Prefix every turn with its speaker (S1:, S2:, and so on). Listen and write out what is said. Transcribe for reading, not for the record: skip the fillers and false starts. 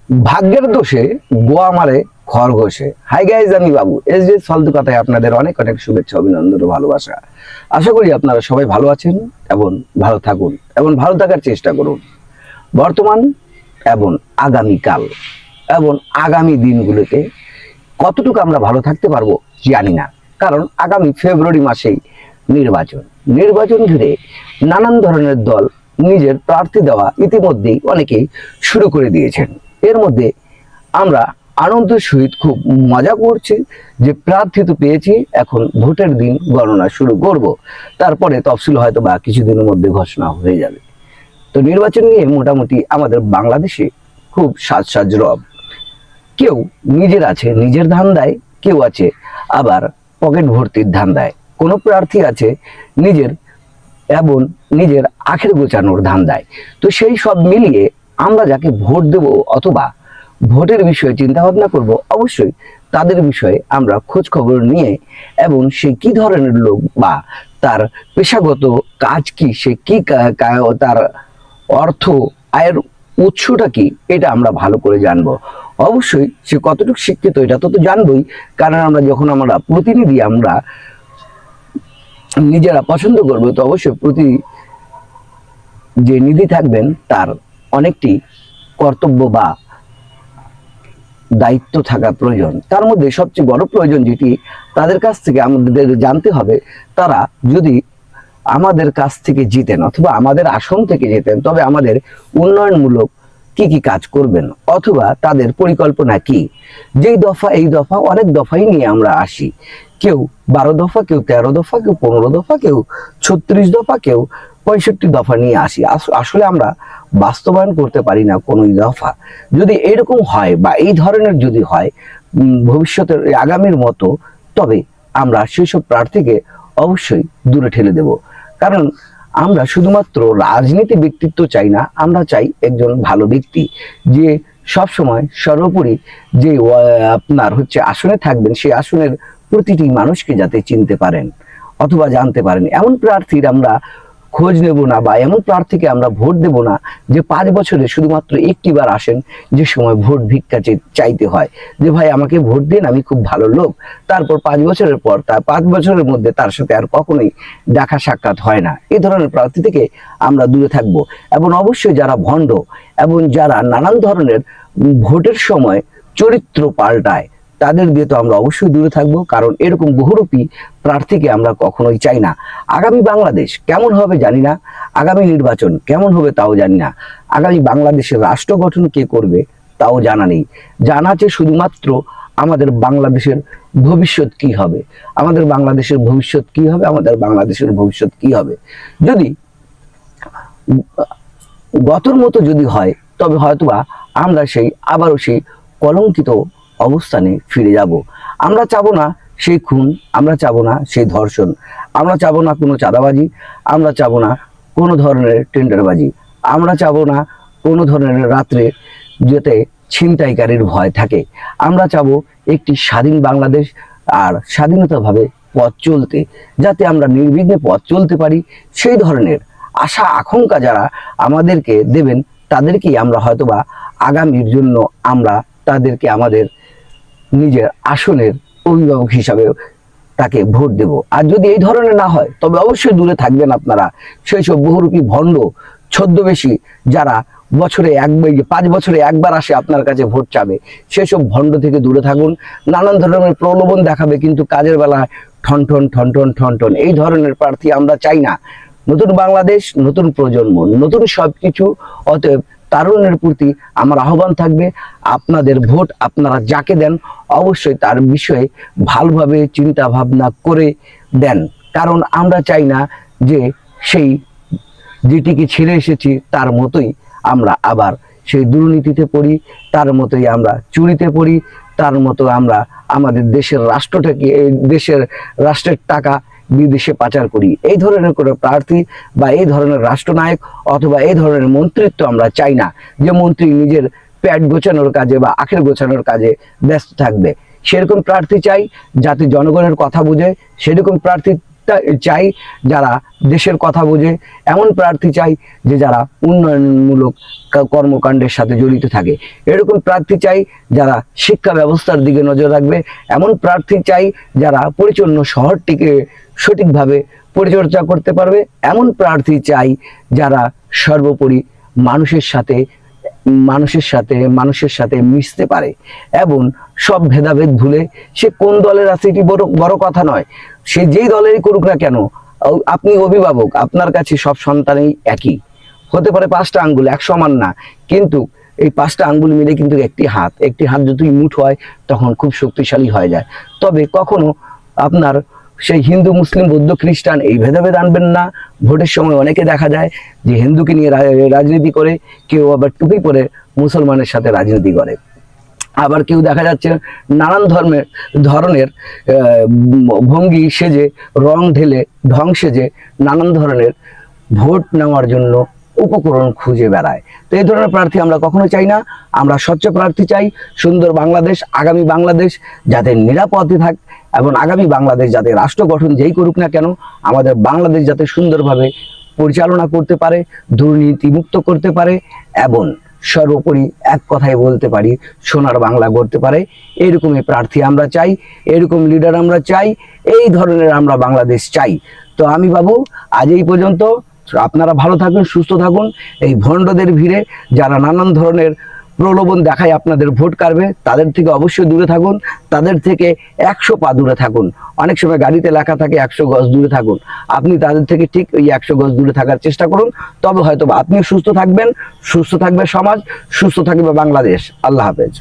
S1: ভাগ্যের দোষে গোয়া মারে খরগোশে। হাই গাইজ, আমি বাবু এসডি ফালতু কথায় আপনাদের অনেক অনেক শুভেচ্ছা, অভিনন্দন ও ভালোবাসা। আশা করি আপনারা সবাই ভালো আছেন এবং ভালো থাকুন এবং ভালো থাকার চেষ্টা করুন। বর্তমান এবং আগামীকাল এবং আগামী দিনগুলোতে কতটুকু আমরা ভালো থাকতে পারবো জানি না, কারণ আগামী ফেব্রুয়ারি মাসেই নির্বাচন ঘিরে নানান ধরনের দল নিজের প্রার্থী দেওয়া ইতিমধ্যেই অনেকেই শুরু করে দিয়েছেন। এর মধ্যে আমরা আনন্দের সহিত খুব মজা করছি যে প্রার্থী তো পেয়েছি, এখন ভোটের দিন গণনা শুরু করব, তারপরে তফসিল হয়তো বা কিছুদিনের মধ্যে ঘোষণা হয়ে যাবে। তো নির্বাচন নিয়ে মোটামুটি আমাদের বাংলাদেশে খুব সাজ রব। কেউ নিজের আছে নিজের ধান্দায়, কেউ আছে আবার পকেট ভর্তির ধান্দায়, কোনো প্রার্থী আছে নিজের এবং নিজের আখের গোছানোর ধান্দায়। তো সেই সব মিলিয়ে আমরা যাকে ভোট দেব অথবা ভোটের বিষয়ে চিন্তা ভাবনা করব, অবশ্যই তাদের বিষয়ে আমরা খোঁজ খবর নিয়ে এবং সে কি ধরনের লোক বা তার পেশাগত কাজ কি, সে কি তার অর্থ আয়ের উৎসটা কি, এটা আমরা ভালো করে জানবো। অবশ্যই সে কতটুকু শিক্ষিত এটা তো জানবই, কারণ আমরা প্রতিনিধি আমরা নিজেরা পছন্দ করবো, তো অবশ্যই যে নিধি থাকবেন তার অনেকটি কর্তব্য বা দায়িত্ব থাকা প্রয়োজন। তার মধ্যে সবচেয়ে বড় প্রয়োজন যেটি তাদের কাছ থেকে আমাদের জানতে হবে, তারা যদি আমাদের কাছ থেকে জিতেন অথবা আমাদের আসন থেকে যেতেন, তবে আমাদের উন্নয়নমূলক কি কি কাজ করবেন অথবা তাদের পরিকল্পনা কি। যেই দফা এই দফা অনেক দফাই নিয়ে আমরা আসি, কেউ 12 দফা, কেউ 13 দফা, কেউ 15 দফা, কেউ 36 দফা, কেউ 65 দফা নিয়ে আসি। আসলে আমরা বাস্তবায়ন করতে পারি না কোনো দফা। যদি এরকম হয় বা এই ধরনের যদি হয় ভবিষ্যতের আগামীর মতো, তবে আমরা সেসব প্রার্থীকে অবশ্যই দূরে ঠেলে দেব। কারণ আমরা শুধুমাত্র রাজনীতি ব্যক্তিত্ব চাই না, আমরা চাই একজন ভালো ব্যক্তি যে সব সময় সর্বোপরি যে আপনার আসনে থাকবেন, সেই আসনের প্রতিটি মানুষকে যাতে চিনতে পারেন অথবা জানতে পারেন, এমন প্রার্থীর আমরা খোঁজ নেব না বা এমন প্রার্থীকে আমরা ভোট দেব না যে 5 বছরে শুধুমাত্র একটিবার আসেন, যে সময় ভোট ভিক্ষা চাইতে হয় যে ভাই আমাকে ভোট দিন, আমি খুব ভালো লোক, তারপর 5 বছরের পর তার 5 বছরের মধ্যে তার সাথে আর কখনোই দেখা সাক্ষাৎ হয় না। এই ধরনের প্রার্থী থেকে আমরা দূরে থাকব। এবং অবশ্যই যারা ভণ্ড এবং যারা নানান ধরনের ভোটের সময় চরিত্র পাল্টায়, তাদের দিয়ে তো আমরা অবশ্যই দূরে থাকবো, কারণ এরকম বহুরূপী প্রার্থীকে আমরা কখনোই চাই না। আগামী বাংলাদেশ কেমন হবে জানি না, আগামী নির্বাচন কেমন হবে তাও জানি না, আগামী বাংলাদেশের রাষ্ট্র গঠন কে করবে তাও জানা নেই। জানা আছে শুধুমাত্র আমাদের বাংলাদেশের ভবিষ্যৎ কি হবে, আমাদের বাংলাদেশের ভবিষ্যৎ কি হবে, আমাদের বাংলাদেশের ভবিষ্যৎ কি হবে। যদি গতর মতো যদি হয়, তবে হয়তোবা আমরা আবারও সেই কলঙ্কিত অবস্থানে ফিরে যাব। আমরা চাবো না সেই খুন, আমরা চাবো না সেই ধর্ষণ, আমরা চাবো না কোনো চাঁদাবাজি, আমরা চাবো না কোনো ধরনের টেন্ডারবাজি, আমরা চাবো না কোনো ধরনের রাত্রে যাতে ছিনতাইকারীর ভয় থাকে। আমরা চাবো একটি স্বাধীন বাংলাদেশ আর স্বাধীনতাভাবে পথ চলতে, যাতে আমরা নির্বিঘ্নে পথ চলতে পারি। সেই ধরনের আশা আকাঙ্ক্ষা যারা আমাদেরকে দেবেন, তাদেরকেই আমরা হয়তোবা আগামীর জন্য আমরা তাদেরকে আমাদের নিজের আসনের অভিভাবক হিসাবে তাকে ভোট দেব। আর যদি এই ধরনের না হয়, তবে অবশ্যই দূরে থাকবেন আপনারা সেই সব বহুরূপী ভণ্ড ছদ্মবেশী যারা বছরে 5 বছরে একবার আসে আপনার কাছে ভোট চাবে, সেসব ভণ্ড থেকে দূরে থাকুন। নানান ধরনের প্রলোভন দেখাবে, কিন্তু কাজের বেলায় ঠন ঠন এই ধরনের প্রার্থী আমরা চাই না। নতুন বাংলাদেশ, নতুন প্রজন্ম, নতুন সবকিছু। অতএব তারুণ্যের প্রতি আমার আহ্বান থাকবে, আপনাদের ভোট আপনারা যাকে দেন অবশ্যই তার বিষয়ে ভালোভাবে চিন্তা ভাবনা করে দেন। কারণ আমরা চাই না যে সেই যেটিকে ছেড়ে এসেছি তার মতোই আমরা আবার সেই দুর্নীতিতে পড়ি, তার মতোই আমরা চুরিতে পড়ি, তার মতো আমরা আমাদের দেশের রাষ্ট্রের টাকা বিদেশে পাচার করি। এই ধরনের কোনো প্রার্থী বা এই ধরনের রাষ্ট্রনায়ক অথবা এই ধরনের মন্ত্রিত্ব আমরা চাই না, যে মন্ত্রী নিজের পেট গোছানোর কাজে বা আখের গোছানোর কাজে ব্যস্ত থাকবে। সেরকম প্রার্থী চাই যাতে জনগণের কথা বুঝে, সেরকম প্রার্থী চাই যারা দেশের কথা বোঝে, এমন প্রার্থী চাই যে যারা উন্নয়নমূলক কর্মকাণ্ডের সাথে জড়িত থাকে, এরকম প্রার্থী চাই যারা শিক্ষা ব্যবস্থার দিকে নজর রাখবে, এমন প্রার্থী চাই যারা পরিচ্ছন্ন শহরটিকে সঠিকভাবে পরিচর্যা করতে পারবে, এমন প্রার্থী চাই যারা সর্বোপরি মানুষের সাথে মিশতে পারে এবং সব ভেদাভেদ ভুলে সে কোন দলের আছে এটি বড় কথা নয়, সে যেই দলেরই করুক না কেন। আপনি অভিভাবক, আপনার কাছে সব সন্তানই একই হতে পারে, 5টা আঙ্গুল এক সমান না, কিন্তু এই 5টা আঙ্গুল মিলে কিন্তু একটি হাত যদি মুঠ হয় তখন খুব শক্তিশালী হয়ে যায়। তবে কখনো আপনার সেই হিন্দু, মুসলিম, বৌদ্ধ, খ্রিস্টান এই ভেদাভেদ আনবেন না। ভোটের সময় অনেকে দেখা যায় যে হিন্দুকে নিয়ে রাজনীতি করে, কেউ আবার টুপি পরে মুসলমানের সাথে রাজনীতি করে, আবার কেউ দেখা যাচ্ছে নানান ধরনের ভঙ্গি সেজে, রং ঢেলে, ঢং সেজে নানান ধরনের ভোট নেওয়ার জন্য উপকরণ খুঁজে বেড়ায়। তো এই ধরনের প্রার্থী আমরা কখনো চাই না। আমরা স্বচ্ছ প্রার্থী চাই, সুন্দর বাংলাদেশ, আগামী বাংলাদেশ যাতে নিরাপদে থাক এবং আগামী বাংলাদেশ যাতে রাষ্ট্র গঠন যেই করুক না কেন আমাদের বাংলাদেশ যাতে সুন্দরভাবে পরিচালনা করতে পারে, দুর্নীতি মুক্ত করতে পারে এবং সর্বোপরি এক কথায় বলতে পারি সোনার বাংলা গড়তে পারে, এরকমই প্রার্থী আমরা চাই, এরকম লিডার আমরা চাই, এই ধরনের আমরা বাংলাদেশ চাই। তো আমি বাবু আজ এই পর্যন্ত। আপনারা ভালো থাকুন, সুস্থ থাকুন। এই ভণ্ডদের ভিড়ে যারা নানান ধরনের প্রলোভন দেখায় আপনাদের ভোট কাড়বে, তাদের থেকে অবশ্যই দূরে থাকুন, তাদের থেকে 100 পা দূরে থাকুন। অনেক সময় গাড়িতে লেখা থাকে 100 গজ দূরে থাকুন, আপনি তাদের থেকে ঠিক ওই 100 গজ দূরে থাকার চেষ্টা করুন, তবে হয়তো আপনি সুস্থ থাকবেন, সুস্থ থাকবে সমাজ, সুস্থ থাকবে বাংলাদেশ। আল্লাহ হাফেজ।